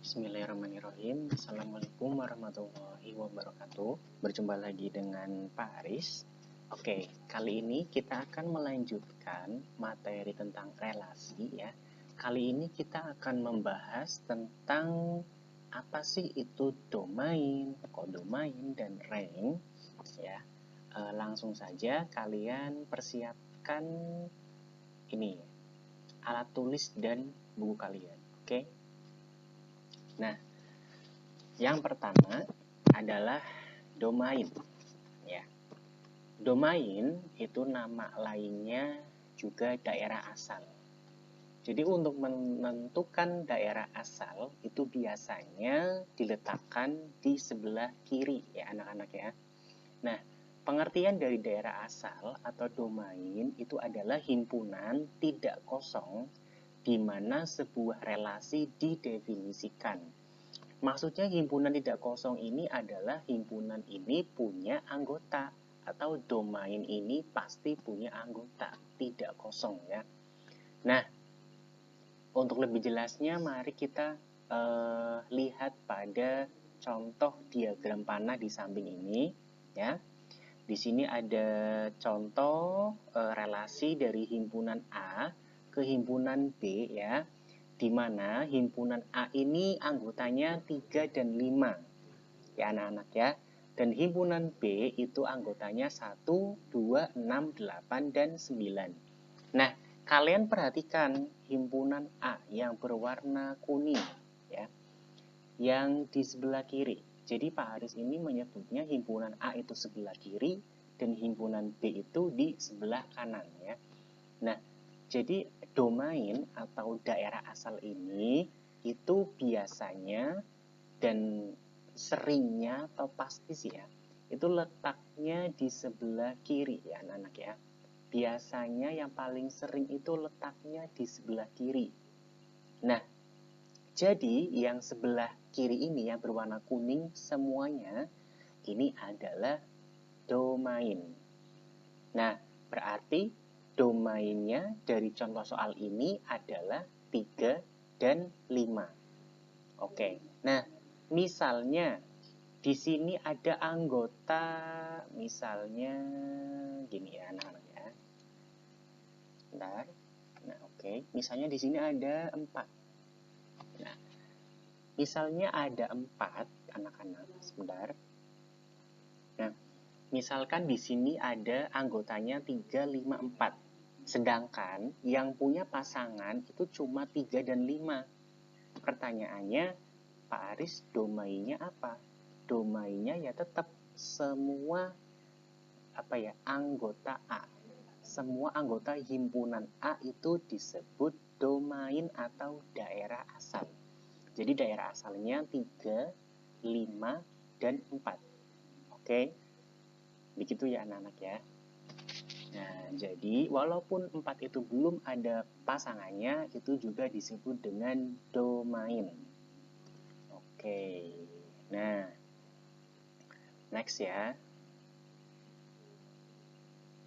Bismillahirrahmanirrahim. Assalamualaikum warahmatullahi wabarakatuh. Berjumpa lagi dengan Pak Aris. Oke, kali ini kita akan melanjutkan materi tentang relasi ya. Kali ini kita akan membahas tentang apa sih itu domain, kodomain, dan rank ya. Langsung saja kalian persiapkan ini alat tulis dan buku kalian. Oke. Nah, yang pertama adalah domain. Ya. Domain itu nama lainnya juga daerah asal. Jadi untuk menentukan daerah asal itu biasanya diletakkan di sebelah kiri ya anak-anak ya. Nah, pengertian dari daerah asal atau domain itu adalah himpunan tidak kosong di mana sebuah relasi didefinisikan. Maksudnya himpunan tidak kosong ini adalah himpunan ini punya anggota atau domain ini pasti punya anggota, tidak kosong ya. Nah, untuk lebih jelasnya mari kita lihat pada contoh diagram panah di samping ini ya. Di sini ada contoh relasi dari himpunan A ke himpunan B ya, di mana himpunan A ini anggotanya 3 dan 5 ya anak-anak ya, dan himpunan B itu anggotanya 1, 2, 6, 8, dan 9. Nah, kalian perhatikan himpunan A yang berwarna kuning ya, yang di sebelah kiri. Jadi Pak Haris ini menyebutnya himpunan A itu sebelah kiri dan himpunan B itu di sebelah kanan ya. Nah, jadi domain atau daerah asal ini itu biasanya dan seringnya atau pasti sih ya, itu letaknya di sebelah kiri ya anak-anak ya. Biasanya yang paling sering itu letaknya di sebelah kiri. Nah, jadi yang sebelah kiri ini yang berwarna kuning semuanya ini adalah domain. Nah, berarti domainnya dari contoh soal ini adalah 3 dan 5. Oke. Nah, misalnya di sini ada anggota misalnya gini ya anak-anak ya. Bentar. Nah, oke. Misalnya di sini ada 4. Nah, misalnya ada 4 anak-anak. Sebentar. Nah, misalkan di sini ada anggotanya 3, 5, 4. Sedangkan yang punya pasangan itu cuma 3 dan 5. Pertanyaannya, Pak Aris domainnya apa? Domainnya ya tetap semua anggota A. Semua anggota himpunan A itu disebut domain atau daerah asal. Jadi daerah asalnya 3, 5, dan 4. Oke? Begitu ya anak-anak ya. Nah, jadi walaupun 4 itu belum ada pasangannya, itu juga disebut dengan domain. Oke, nah, next ya.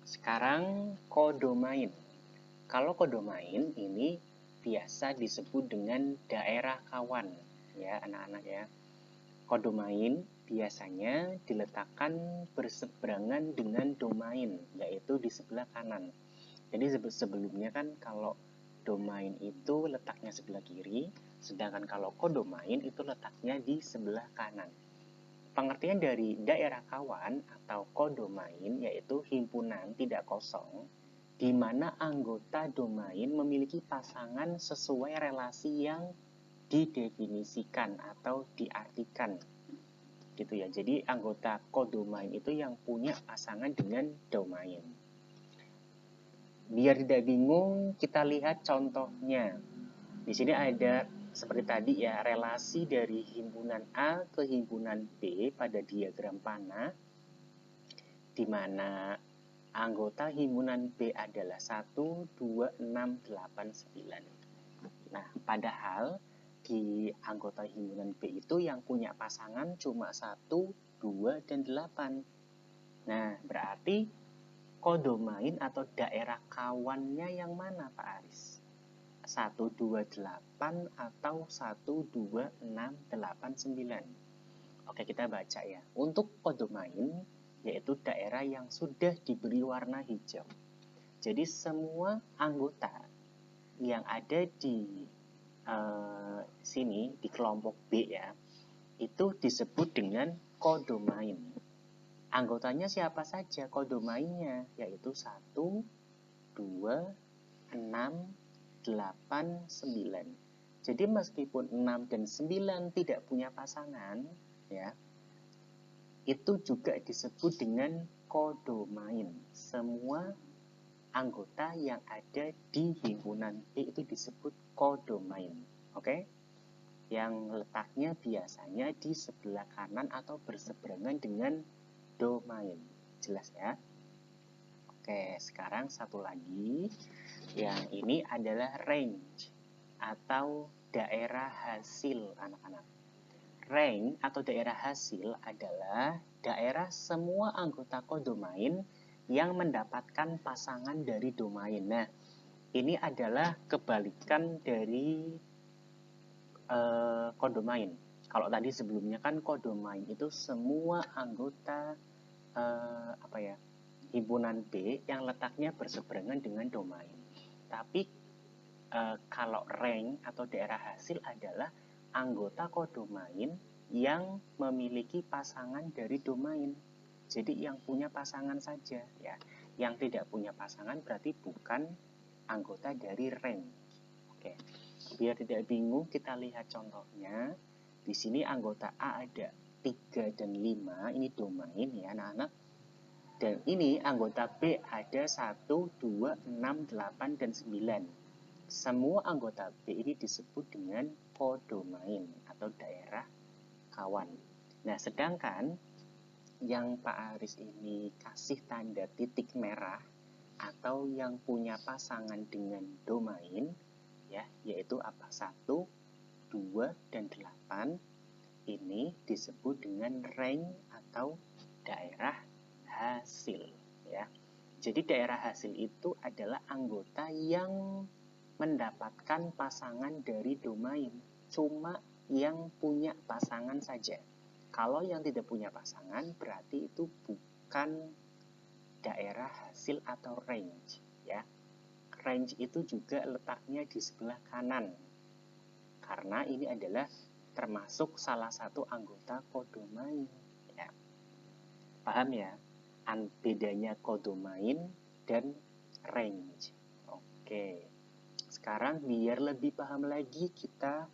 Sekarang kodomain. Kalau kodomain ini biasa disebut dengan daerah kawan ya anak-anak ya. Kodomain biasanya diletakkan berseberangan dengan domain, yaitu di sebelah kanan. Jadi sebelumnya kan kalau domain itu letaknya sebelah kiri, sedangkan kalau kodomain itu letaknya di sebelah kanan. Pengertian dari daerah kawan atau kodomain yaitu himpunan tidak kosong, di mana anggota domain memiliki pasangan sesuai relasi yang didefinisikan atau diartikan gitu ya. Jadi anggota kodomain itu yang punya pasangan dengan domain. Biar tidak bingung, kita lihat contohnya. Di sini ada seperti tadi ya, relasi dari himpunan A ke himpunan B pada diagram panah, di mana anggota himpunan B adalah 1, 2, 6, 8, 9. Nah, padahal di anggota himpunan B itu yang punya pasangan cuma 1, 2, dan 8. Nah, berarti kodomain atau daerah kawannya yang mana Pak Aris? 128 atau 12689. Oke, kita baca ya. Untuk kodomain, yaitu daerah yang sudah diberi warna hijau. Jadi semua anggota yang ada di sini, di kelompok B ya, itu disebut dengan kodomain. Anggotanya siapa saja kodomainnya? Yaitu 1, 2, 6, 8, 9. Jadi meskipun 6 dan 9 tidak punya pasangan, ya, itu juga disebut dengan kodomain. Semua anggota yang ada di himpunan B itu disebut kodomain. Oke? Yang letaknya biasanya di sebelah kanan atau berseberangan dengan domain. Jelas ya? Oke, sekarang satu lagi. Yang ini adalah range atau daerah hasil, anak-anak. Range atau daerah hasil adalah daerah semua anggota kodomain yang mendapatkan pasangan dari domain. Nah, ini adalah kebalikan dari kodomain. Kalau tadi sebelumnya kan kodomain itu semua anggota himpunan B yang letaknya berseberangan dengan domain. Tapi kalau range atau daerah hasil adalah anggota kodomain yang memiliki pasangan dari domain. Jadi yang punya pasangan saja ya. Yang tidak punya pasangan berarti bukan anggota dari range. Oke. Biar tidak bingung, kita lihat contohnya. Di sini anggota A ada 3 dan 5, ini domain ya anak-anak. Dan ini anggota B ada 1, 2, 6, 8, dan 9. Semua anggota B ini disebut dengan kodomain atau daerah kawan. Nah, sedangkan yang Pak Aris ini kasih tanda titik merah atau yang punya pasangan dengan domain, ya, yaitu apa? 1, 2, dan 8, ini disebut dengan range atau daerah hasil. Ya. Jadi daerah hasil itu adalah anggota yang mendapatkan pasangan dari domain, cuma yang punya pasangan saja. Kalau yang tidak punya pasangan berarti itu bukan daerah hasil atau range, ya. Range itu juga letaknya di sebelah kanan, karena ini adalah termasuk salah satu anggota kodomain, ya. Paham ya? Bedanya kodomain dan range. Oke. Sekarang biar lebih paham lagi kita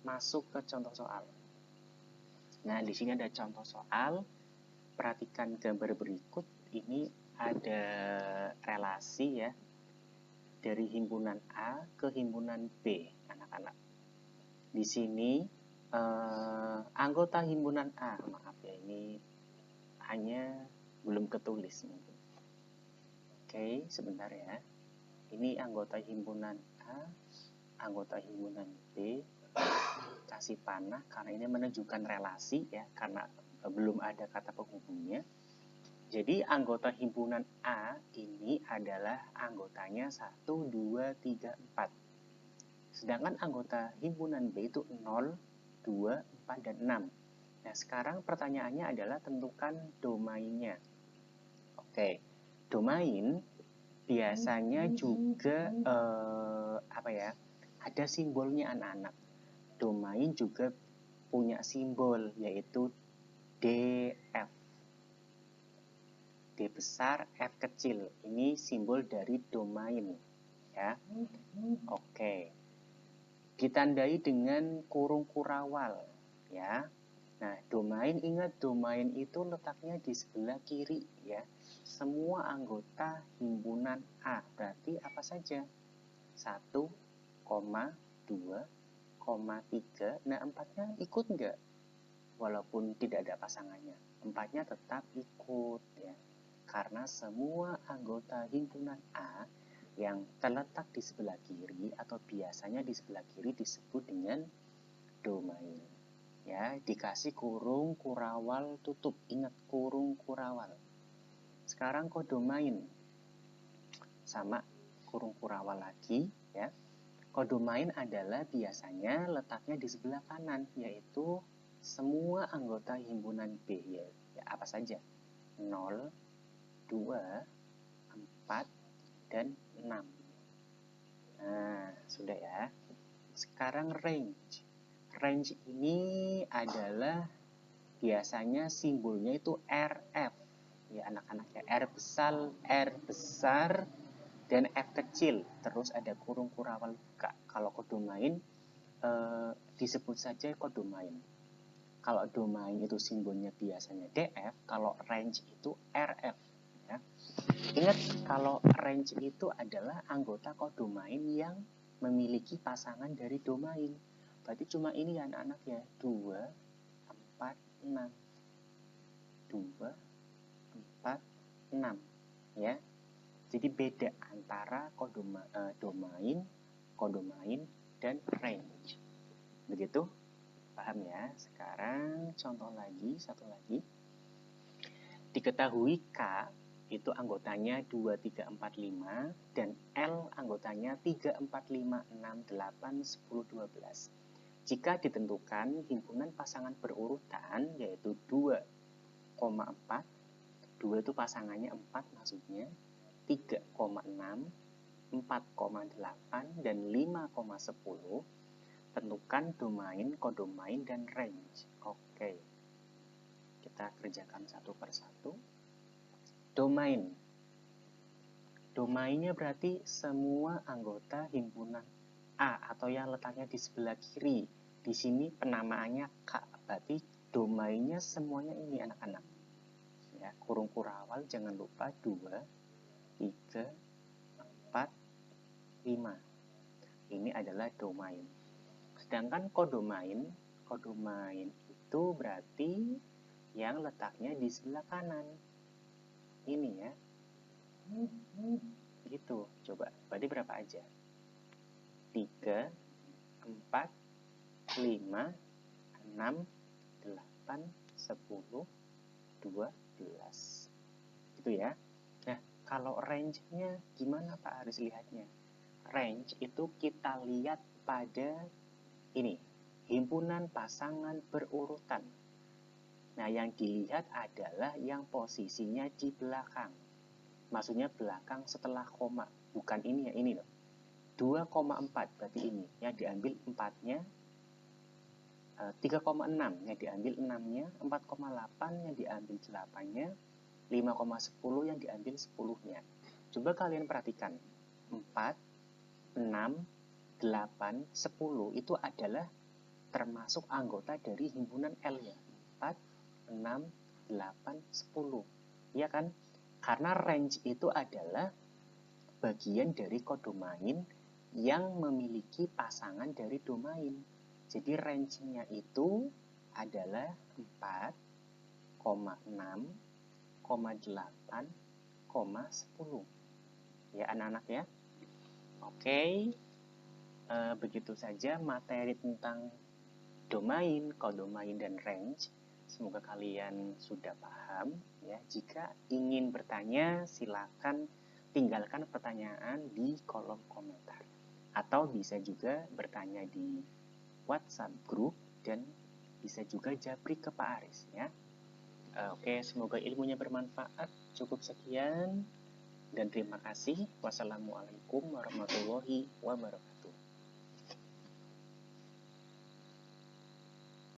masuk ke contoh soal. Nah, di sini ada contoh soal. Perhatikan gambar berikut. Ini ada relasi ya dari himpunan A ke himpunan B, anak-anak. Di sini anggota himpunan A, maaf ya, ini hanya belum ketulis mungkin. Oke, sebentar ya. Ini anggota himpunan A, anggota himpunan B, kasih panah karena ini menunjukkan relasi ya, karena belum ada kata penghubungnya. Jadi anggota himpunan A ini adalah anggotanya 1, 2, 3, 4. Sedangkan anggota himpunan B itu 0, 2, 4, dan 6. Nah, sekarang pertanyaannya adalah tentukan domainnya. Oke, domain biasanya juga ada simbolnya anak-anak. Domain juga punya simbol yaitu DF. D besar, F kecil. Ini simbol dari domain ya. Oke. Ditandai dengan kurung kurawal ya. Nah, domain, ingat domain itu letaknya di sebelah kiri ya. Semua anggota himpunan A berarti apa saja? 1, 2, 3. Nah, 4-nya ikut enggak? Walaupun tidak ada pasangannya, 4-nya tetap ikut ya. Karena semua anggota himpunan A yang terletak di sebelah kiri atau biasanya di sebelah kiri disebut dengan domain. Ya, dikasih kurung kurawal tutup. Ingat kurung kurawal. Sekarang kodomain sama kurung kurawal lagi ya. Kodomain adalah biasanya letaknya di sebelah kanan, yaitu semua anggota himpunan B, ya apa saja? 0, 2, 4, dan 6. Nah, sudah ya. Sekarang range. Range ini adalah biasanya simbolnya itu RF. Ya, anak-anak ya, R besar, dan F kecil. Terus ada kurung kurawal buka. Kalau kodomain disebut saja kodomain. Kalau domain itu simbolnya biasanya DF, kalau range itu RF. Ya. Ingat, kalau range itu adalah anggota kodomain yang memiliki pasangan dari domain. Berarti cuma ini ya anak-anak ya, 2, 4, 6. 2, 4, 6. Ya. Jadi beda antara domain, kodomain, dan range. Begitu? Paham ya? Sekarang contoh lagi, satu lagi. Diketahui K itu anggotanya 2, 3, 4, 5 dan L anggotanya 3, 4, 5, 6, 8, 10, 12. Jika ditentukan himpunan pasangan berurutan yaitu 2,4, 2 itu pasangannya 4 maksudnya, 3,6, 4,8, dan 5,10, tentukan domain, kodomain, dan range. Oke, kita kerjakan satu persatu. Domain. Domainnya berarti semua anggota himpunan A atau yang letaknya di sebelah kiri. Di sini penamaannya K, berarti domainnya semuanya ini anak-anak. Ya, kurung kurawal jangan lupa 2, 3, 4, 5. Ini adalah domain. Sedangkan kodomain itu berarti yang letaknya di sebelah kanan. Ini ya. Gitu. Coba, berarti berapa aja? 3, 4, 5, 6, 8, 10, 12. Gitu ya. Nah, kalau range-nya gimana Pak Haris lihatnya? Range itu kita lihat pada ini, himpunan pasangan berurutan. Nah, yang dilihat adalah yang posisinya di belakang. Maksudnya belakang setelah koma. Bukan ini ya, ini loh. 2,4 berarti ini. Yang diambil 4-nya, 3,6 yang diambil 6-nya, 4,8 yang diambil 8-nya, 5,10 yang diambil 10-nya. Coba kalian perhatikan. 4, 6, 8, 10 itu adalah termasuk anggota dari himpunan L ya. 4, 6, 8, 10. Ya kan? Karena range itu adalah bagian dari kodomain yang memiliki pasangan dari domain. Jadi range-nya itu adalah 4,6,8,10. Ya anak-anak ya. Oke. Begitu saja materi tentang domain, kodomain, dan range. Semoga kalian sudah paham. Ya, jika ingin bertanya, silakan tinggalkan pertanyaan di kolom komentar. Atau bisa juga bertanya di WhatsApp grup dan bisa juga japri ke Pak Aris ya. Oke, semoga ilmunya bermanfaat. Cukup sekian dan terima kasih. Wassalamualaikum warahmatullahi wabarakatuh.